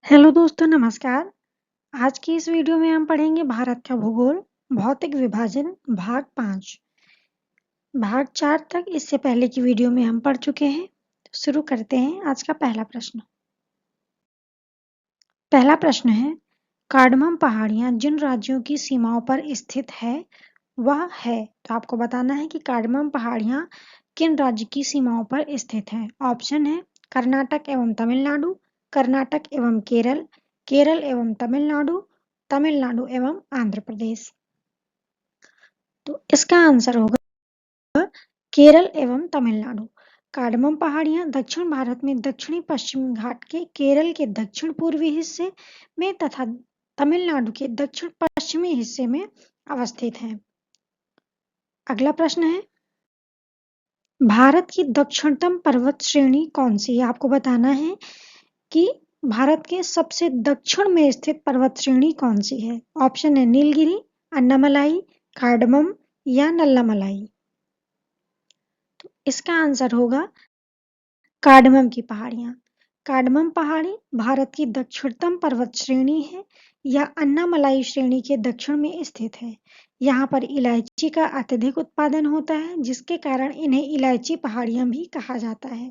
Hello दोस्तों नमस्कार। आज की इस वीडियो में हम पढ़ेंगे भारत का भूगोल, भौतिक विभाजन भाग 5। भाग 4 तक इससे पहले की वीडियो में हम पढ़ चुके हैं। तो शुरू करते हैं आज का पहला प्रश्न। पहला प्रश्न है, कार्डमम पहाड़ियां जिन राज्यों की सीमाओं पर स्थित है वह है। तो आपको बताना है कि कार्डमम पहाड़ियां किन राज्य की सीमाओं पर स्थित है। ऑप्शन है कर्नाटक एवं तमिलनाडु, कर्नाटक एवं केरल, केरल एवं तमिलनाडु, तमिलनाडु एवं आंध्र प्रदेश। तो इसका आंसर होगा केरल एवं तमिलनाडु। कार्डमम पहाड़ियां दक्षिण भारत में दक्षिणी पश्चिमी घाट के केरल के दक्षिण पूर्वी हिस्से में तथा तमिलनाडु के दक्षिण पश्चिमी हिस्से में अवस्थित हैं। अगला प्रश्न है, भारत की दक्षिणतम पर्वत श्रेणी कौन सी है। आपको बताना है कि भारत के सबसे दक्षिण में स्थित पर्वत श्रेणी कौन सी है। ऑप्शन है नीलगिरी, अन्नामलाई, कार्डमम या नल्लामलाई। तो इसका आंसर होगा कार्डमम की पहाड़ियां। कार्डमम पहाड़ी भारत की दक्षिणतम पर्वत श्रेणी है। यह अन्नामलाई श्रेणी के दक्षिण में स्थित है। यहाँ पर इलायची का अत्यधिक उत्पादन होता है, जिसके कारण इन्हें इलायची पहाड़ियां भी कहा जाता है।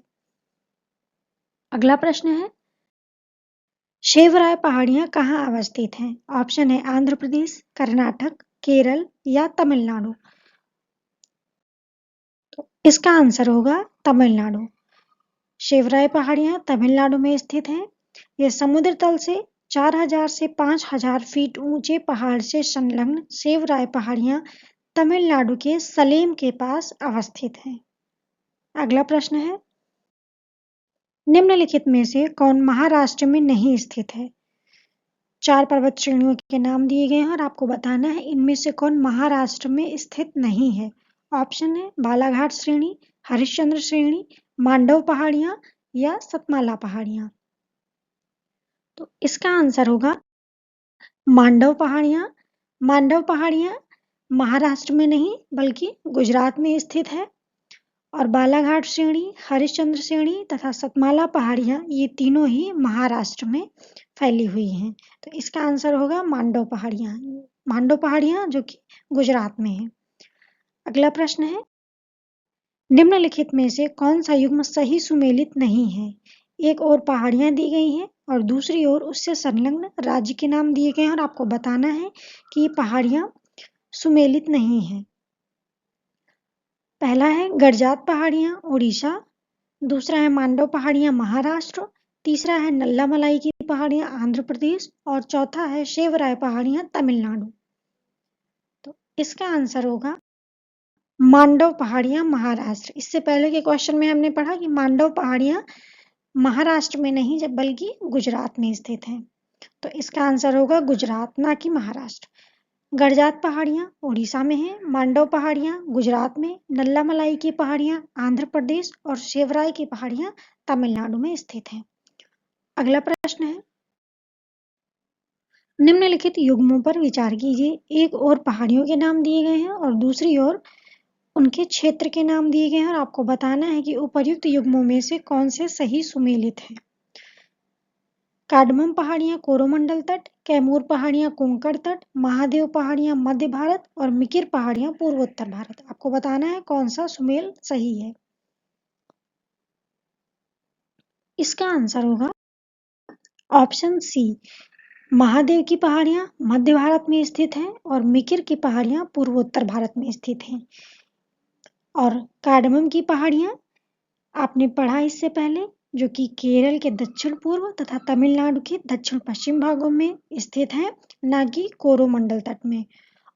अगला प्रश्न है, शेवराय पहाड़ियां कहाँ अवस्थित हैं। ऑप्शन है आंध्र प्रदेश, कर्नाटक, केरल या तमिलनाडु। तो इसका आंसर होगा तमिलनाडु। शेवराय पहाड़ियां तमिलनाडु में स्थित हैं। ये समुद्र तल से 4000 से 5000 फीट ऊंचे पहाड़ से संलग्न शेवराय पहाड़ियां तमिलनाडु के सलेम के पास अवस्थित हैं। अगला प्रश्न है, निम्नलिखित में से कौन महाराष्ट्र में नहीं स्थित है। 4 पर्वत श्रेणियों के नाम दिए गए हैं और आपको बताना है इनमें से कौन महाराष्ट्र में स्थित नहीं है। ऑप्शन है बालाघाट श्रेणी, हरिश्चंद्र श्रेणी, मांडव पहाड़ियां या सतमाला पहाड़ियां। तो इसका आंसर होगा मांडव पहाड़ियां। मांडव पहाड़ियां महाराष्ट्र में नहीं बल्कि गुजरात में स्थित है। और बालाघाट श्रेणी, हरिश्चंद्र श्रेणी तथा सतमाला पहाड़ियां ये तीनों ही महाराष्ट्र में फैली हुई हैं। तो इसका आंसर होगा मांडव पहाड़ियां। मांडव पहाड़ियां जो कि गुजरात में है। अगला प्रश्न है, निम्नलिखित में से कौन सा युग्म सही सुमेलित नहीं है। एक ओर पहाड़ियां दी गई हैं और दूसरी ओर उससे संलग्न राज्य के नाम दिए गए हैं और आपको बताना है कि ये पहाड़ियां सुमेलित नहीं है। पहला है गडजात पहाड़ियां उड़ीसा, दूसरा है मांडव पहाड़ियां महाराष्ट्र, तीसरा है नल्लामलाई की पहाड़ियां आंध्र प्रदेश और चौथा है शेवराय पहाड़ियां तमिलनाडु। तो इसका आंसर होगा मांडव पहाड़ियां महाराष्ट्र। इससे पहले के क्वेश्चन में हमने पढ़ा कि मांडव पहाड़ियां महाराष्ट्र में नहीं जब बल्कि गुजरात में स्थित हैं। तो इसका आंसर होगा गुजरात, ना कि महाराष्ट्र। गडजात पहाड़ियां उड़ीसा में है, मांडव पहाड़ियां गुजरात में, नल्लामलाई की पहाड़ियां आंध्र प्रदेश और शेवराय की पहाड़ियां तमिलनाडु में स्थित हैं। अगला प्रश्न है, निम्नलिखित युग्मों पर विचार कीजिए। एक ओर पहाड़ियों के नाम दिए गए हैं और दूसरी ओर उनके क्षेत्र के नाम दिए गए हैं और आपको बताना है कि उपर्युक्त युग्मों में से कौन से सही सुमेलित हैं। कार्डमम पहाड़ियां कोरोमंडल तट, कैमूर पहाड़ियां कोंकण तट, महादेव पहाड़ियां मध्य भारत और मिकिर पहाड़ियां पूर्वोत्तर भारत। आपको बताना है कौन सा सुमेल सही है। इसका आंसर होगा ऑप्शन सी, महादेव की पहाड़ियां मध्य भारत में स्थित हैं और मिकिर की पहाड़ियां पूर्वोत्तर भारत में स्थित हैं। और कार्डमम की पहाड़ियां आपने पढ़ा इससे पहले, जो कि केरल के दक्षिण पूर्व तथा तमिलनाडु के दक्षिण पश्चिम भागों में स्थित हैं, ना कि कोरोमंडल तट में।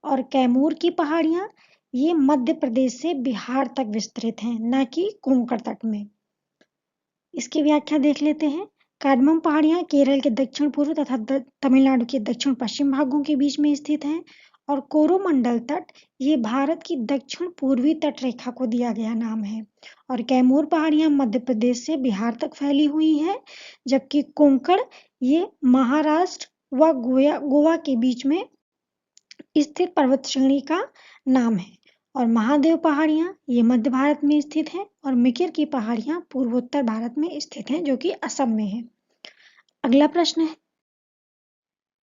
और कैमूर की पहाड़ियां ये मध्य प्रदेश से बिहार तक विस्तृत हैं, ना कि कोंकण तट में। इसकी व्याख्या देख लेते हैं। कार्डमम पहाड़ियां केरल के दक्षिण पूर्व तथा तमिलनाडु के दक्षिण पश्चिम भागों के बीच में स्थित हैं। और कोरोमंडल तट ये भारत की दक्षिण पूर्वी तट रेखा को दिया गया नाम है। और कैमूर पहाड़ियां मध्य प्रदेश से बिहार तक फैली हुई है, जबकि कोंकण ये महाराष्ट्र व गोवा के बीच में स्थित पर्वत श्रेणी का नाम है। और महादेव पहाड़ियां ये मध्य भारत में स्थित हैं और मिकिर की पहाड़ियां पूर्वोत्तर भारत में स्थित हैं, जो कि असम में है। अगला प्रश्न है,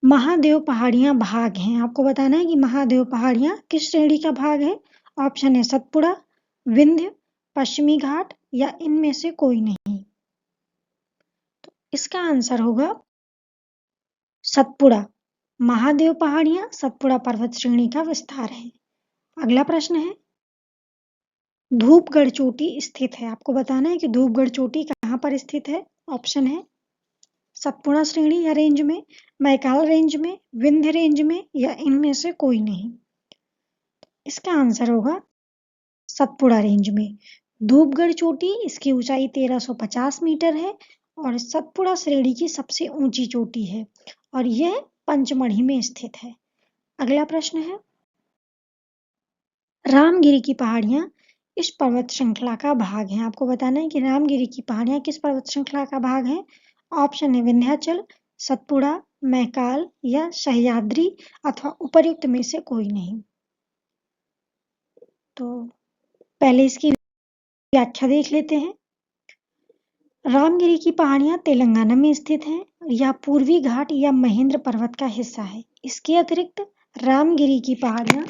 महादेव पहाड़ियां भाग हैं, आपको बताना है कि महादेव पहाड़ियां किस श्रेणी का भाग है। ऑप्शन है सतपुड़ा, विंध्य, पश्चिमी घाट या इनमें से कोई नहीं। तो इसका आंसर होगा सतपुड़ा। महादेव पहाड़ियां सतपुड़ा पर्वत श्रेणी का विस्तार है। अगला प्रश्न है, धूपगढ़ चोटी स्थित है, आपको बताना है कि धूपगढ़ चोटी कहाँ पर स्थित है। ऑप्शन है सतपुड़ा श्रेणी या रेंज में, मैकाल रेंज में, विंध्य रेंज में या इनमें से कोई नहीं। इसका आंसर होगा सतपुड़ा रेंज में। धूपगढ़ चोटी, इसकी ऊंचाई 1350 मीटर है और सतपुड़ा श्रेणी की सबसे ऊंची चोटी है और यह पंचमढ़ी में स्थित है। अगला प्रश्न है, रामगिरी की पहाड़ियां इस पर्वत श्रृंखला का भाग हैं, आपको बताना है कि रामगिरी की पहाड़ियां किस पर्वत श्रृंखला का भाग हैं। ऑप्शन है विंध्याचल, सतपुड़ा, मैकाल या सह्याद्री अथवा उपर्युक्त में से कोई नहीं। तो पहले इसकी व्याख्या देख लेते हैं। रामगिरी की पहाड़ियां तेलंगाना में स्थित हैं। यह पूर्वी घाट या महेंद्र पर्वत का हिस्सा है। इसके अतिरिक्त रामगिरी की पहाड़ियां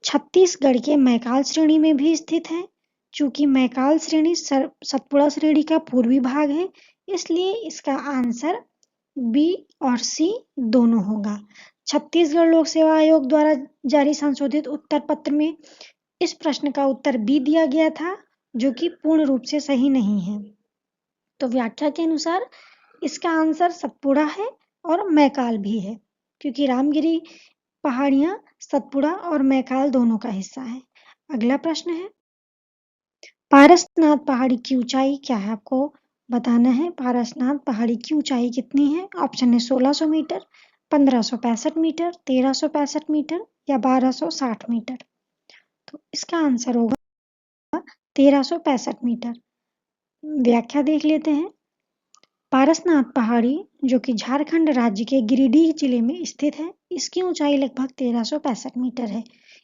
छत्तीसगढ़ के मैकाल श्रेणी में भी स्थित है। चूंकि मैकाल श्रेणी सतपुड़ा श्रेणी का पूर्वी भाग है, इसलिए इसका आंसर बी और सी दोनों होगा। छत्तीसगढ़ लोक सेवा आयोग द्वारा जारी संशोधित उत्तर पत्र में इस प्रश्न का उत्तर बी दिया गया था, जो कि पूर्ण रूप से सही नहीं है। तो व्याख्या के अनुसार इसका आंसर सतपुड़ा है और मैकाल भी है, क्योंकि रामगिरी पहाड़ियां सतपुड़ा और मैकाल दोनों का हिस्सा है। अगला प्रश्न है, पारसनाथ पहाड़ी की ऊंचाई क्या है, आपको बताना है पारसनाथ पहाड़ी की ऊंचाई कितनी है। ऑप्शन है 1600 मीटर, 1565 मीटर, 1365 मीटर या 1260 मीटर। तो इसका आंसर होगा 1365 मीटर। व्याख्या देख लेते हैं। पारसनाथ पहाड़ी, जो कि झारखंड राज्य के गिरिडीह जिले में स्थित है, इसकी ऊंचाई लगभग 1365 मीटर है।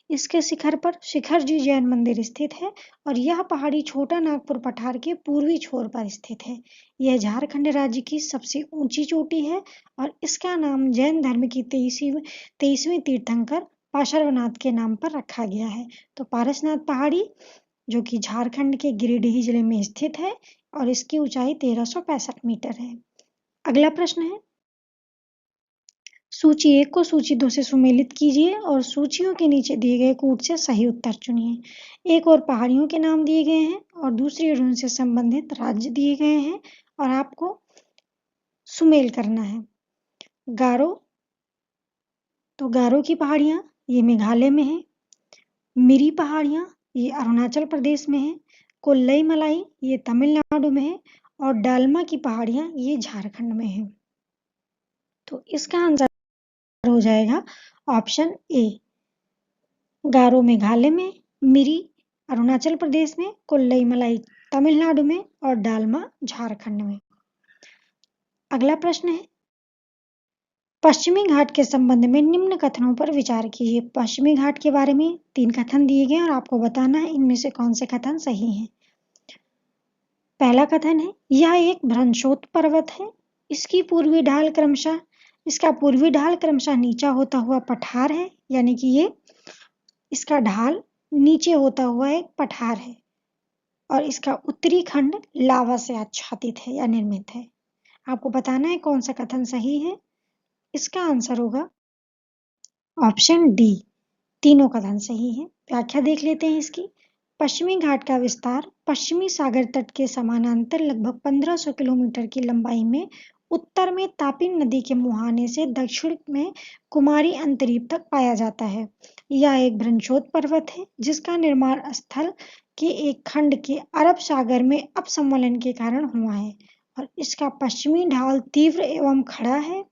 इसके शिखर पर शिखर जी जैन मंदिर स्थित है और यह पहाड़ी छोटा नागपुर पठार के पूर्वी छोर पर स्थित है। यह झारखंड राज्य की सबसे ऊंची चोटी है और इसका नाम जैन धर्म की 23वीं तीर्थंकर पार्श्वनाथ के नाम पर रखा गया है। तो पारसनाथ पहाड़ी, जो कि झारखंड के गिरिडीह जिले में स्थित है और इसकी ऊंचाई 1365 मीटर है। अगला प्रश्न है, सूची 1 को सूची 2 से सुमेलित कीजिए और सूचियों के नीचे दिए गए कूट से सही उत्तर चुनिए। एक और पहाड़ियों के नाम दिए गए हैं और दूसरी ओर उनसे संबंधित राज्य दिए गए हैं और आपको सुमेल करना है। गारो, तो गारो की पहाड़ियां ये मेघालय में है। मिरी पहाड़ियां ये अरुणाचल प्रदेश में है। कोल्लई मलाई ये तमिलनाडु में है और डालमा की पहाड़ियां ये झारखंड में है। तो इसका आंसर हो जाएगा ऑप्शन ए, गारो मेघालय में, मिरी अरुणाचल प्रदेश में, कोल्लई मलाई तमिलनाडु में और डालमा झारखंड में। अगला प्रश्न है, पश्चिमी घाट के संबंध में निम्न कथनों पर विचार कीजिए। पश्चिमी घाट के बारे में 3 कथन दिए गए और आपको बताना है इनमें से कौन से कथन सही हैं। पहला कथन है, यह एक भ्रंशोत पर्वत है। इसका पूर्वी ढाल क्रमशः नीचा होता हुआ पठार है, यानी कि ये इसका ढाल नीचे होता हुआ एक पठार है और इसका उत्तरी खंड लावा से आच्छादित है या निर्मित है। आपको बताना है कौन सा कथन सही है। इसका आंसर होगा ऑप्शन डी, तीनों कथन सही है। व्याख्या देख लेते हैं इसकी। पश्चिमी घाट का विस्तार पश्चिमी सागर तट के समानांतर लगभग 1500 किलोमीटर की लंबाई में उत्तर में तापी नदी के मुहाने से दक्षिण में कुमारी अंतरीप तक पाया जाता है। यह एक भ्रंशोत पर्वत है जिसका निर्माण स्थल के एक खंड के अरब सागर में अपसमलन के कारण हुआ है और इसका पश्चिमी ढाल तीव्र एवं खड़ा है,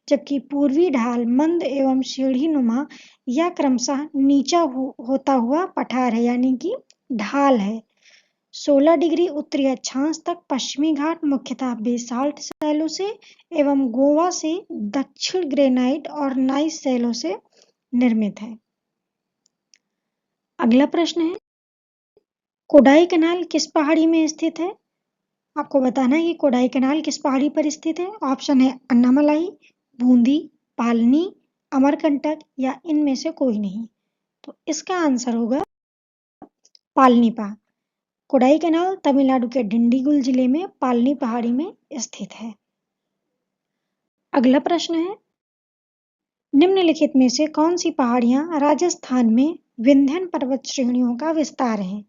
जबकि पूर्वी ढाल मंद एवं सीढ़ी नुमा या क्रमशः नीचा होता हुआ पठार है, यानी कि ढाल है। 16 डिग्री उत्तरी अक्षांश तक पश्चिमी घाट मुख्यतः बेसाल्ट शैलों से एवं गोवा से दक्षिण ग्रेनाइट और नाइस शैलों से निर्मित है। अगला प्रश्न है, कोडाई कनाल किस पहाड़ी में स्थित है। आपको बताना है कि कोडाई कनाल किस पहाड़ी पर स्थित है। ऑप्शन है अन्नामलाई, बूंदी, पालनी, अमरकंटक या इनमें से कोई नहीं? तो इसका आंसर होगा पालनीपा। कोडाईकनाल तमिलनाडु के डिंडीगुल जिले में पालनी पहाड़ी में स्थित है। अगला प्रश्न है, निम्नलिखित में से कौन सी पहाड़ियां राजस्थान में विंध्य पर्वत श्रेणियों का विस्तार है?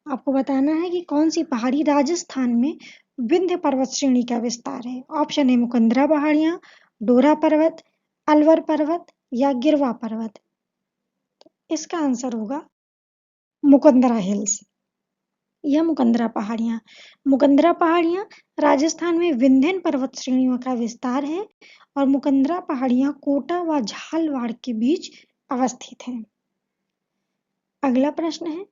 आपको बताना है कि कौन सी पहाड़ी राजस्थान में विंध्य पर्वत श्रेणी का विस्तार है। ऑप्शन है मुकंदरा पहाड़ियां, डोरा पर्वत, अलवर पर्वत या गिरवा पर्वत। इसका आंसर होगा मुकंदरा हिल्स या मुकंदरा पहाड़ियां। मुकंदरा पहाड़ियां राजस्थान में विंध्य पर्वत श्रेणियों का विस्तार है और मुकंदरा पहाड़ियां कोटा व झालवाड़ के बीच अवस्थित हैं। अगला प्रश्न है,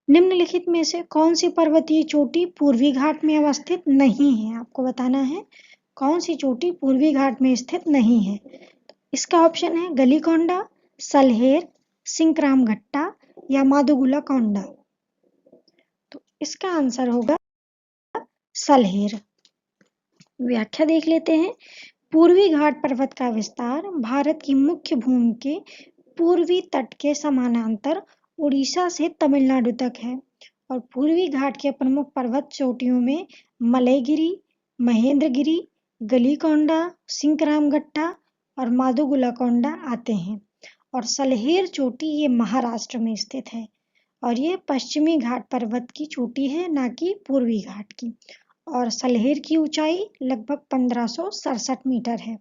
निम्नलिखित में से कौन सी पर्वतीय चोटी पूर्वी घाट में अवस्थित नहीं है? आपको बताना है कौन सी चोटी पूर्वी घाट में स्थित नहीं है। इसका ऑप्शन है गलीकोंडा, सलहेर, सिंकराम घट्टा या माधोगुला कोंडा। तो इसका आंसर होगा सलहेर। व्याख्या देख लेते हैं। पूर्वी घाट पर्वत का विस्तार भारत की मुख्य भूमि के पूर्वी तट के समानांतर उड़ीसा से तमिलनाडु तक है और पूर्वी घाट के प्रमुख पर्वत चोटियों में मलयगिरी, महेंद्रगिरी, गलीकोंडा, सिंकरामघट्टा और माधोगुलाकोंडा आते हैं और सलहेर चोटी ये महाराष्ट्र में स्थित है और ये पश्चिमी घाट पर्वत की चोटी है, ना कि पूर्वी घाट की। और सलहेर की ऊंचाई लगभग 1567 मीटर है।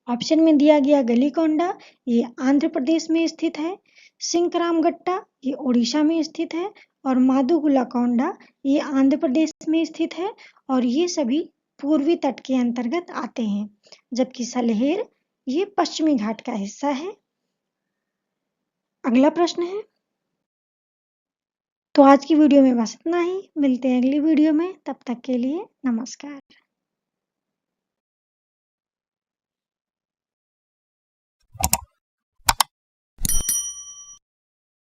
ऑप्शन में दिया गया गलीकोंडा ये आंध्र प्रदेश में स्थित है, सिंकरामघट्टा ये उड़ीसा में स्थित है और माधोगुलाकोंडा ये आंध्र प्रदेश में स्थित है और ये सभी पूर्वी तट के अंतर्गत आते हैं, जबकि सलहेर ये पश्चिमी घाट का हिस्सा है। अगला प्रश्न है, तो आज की वीडियो में बस इतना ही। मिलते हैं अगली वीडियो में, तब तक के लिए नमस्कार।